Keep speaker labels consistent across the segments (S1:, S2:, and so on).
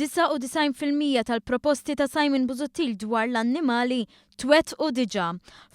S1: 99% tal-proposti ta' Simon Busuttil dwar l-annimali twettqu diġà.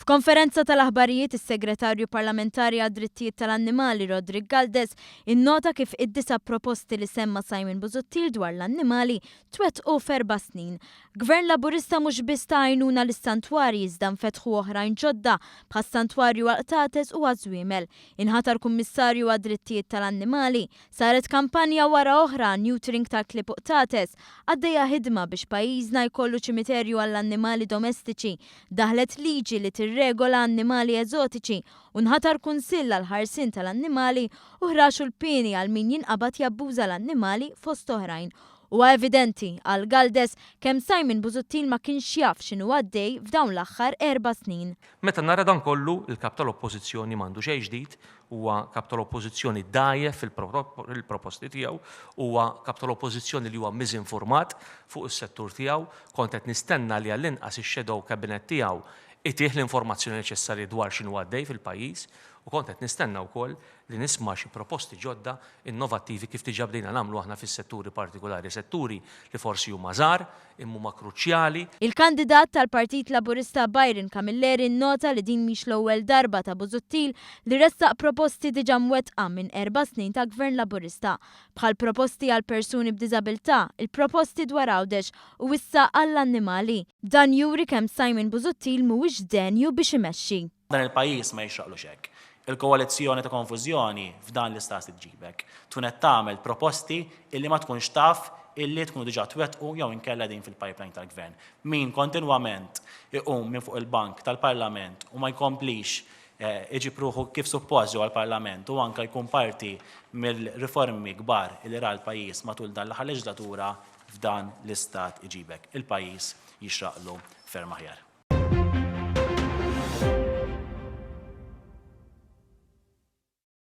S1: F'konferenza tal-aħbarijiet is-Segretarju Parlamentari għad-drittijiet tal-Annimali Rodrik Galdes innota kif id-9 proposti li semma Simon Busuttil dwar l-annimali twettqu f'4 snin. Gvern Laburista mhux biss ta' għajnuna lis-santwarji iżda nfetħu oħrajn ġodda bħas-santwarju għal-qtates u għaż-żwiemel. Inħatar kummissarju għad-drittijiet tal-annimali, saret kampanja wara oħra neutering tal-klieb u qtates, għaddejja ħidma biex pajjiżna jkollu ċimiterju għall-annimali domestiċi, daħlet liġi li tirregola annimali eżotiċi u nħatar kunsill għal ħarsien tal-annimali u ħraxu l-pieni għal min jinqabad jabbuża l-annimali fost oħrajn. Huwa evidenti għal Galdes kemm Simon Busuttil ma kienx jaf x'inhu għaddej f'dawn l-aħħar 4 snin.
S2: Meta nara dan kollu, il-kap tal-Oppożizzjoni m'għandu xejn ġdid, huwa kap tal-Oppożizzjoni dajjef fil-proposti tiegħu, huwa kap tal-Oppożizzjoni li huwa miżinformat fuq is-settur tiegħu, kont qed nistenna li għall-inqas ix-shadow cabinet tiegħu itih l-informazzjoni neċessarja dwar x'inhu għaddej fil-pajjiż u kont qed nistenna wkoll li nisma' xi proposti ġodda innovattivi kif diġà bdejna nagħmlu aħna fis-setturi partikolari, setturi li forsi huma żgħar imma huma kruċjali.
S1: Il-kandidat tal-Partit Laburista Byron Camilleri nnota li din mhix l-ewwel darba ta' Busuttil li ressaq proposti diġà mwettqa minn 4 snin ta' Gvern Laburista, bħal proposti għall-persuni b'diżabilità, il-proposti dwar ħareġ u issa għall-annimali. Dan juri kemm Simon Busuttil mhuwiex denju biex imexxi.
S3: Dan il-pajjiż ma jixraqlux hekk. Il-koalizzjoni ta' konfużjoni f'dan l-istat tġibek. Tkun qed tagħmel proposti illi ma tkunx taf illi tkunu diġà twettqu jew inkella din fil-pipeline tal-gvern. Min kontinwament iqum minn fuq il-bank tal-Parlament u ma jkomplix iġib ruħu kif suppost ġew għall-Parlament u anke jkun parti mill-riformi kbar li ra l-pajjiż matul dan l-aħħar leġislatura f'dan l-istat iġibek. Il-pajjiż jixraqlu ferm aħjar.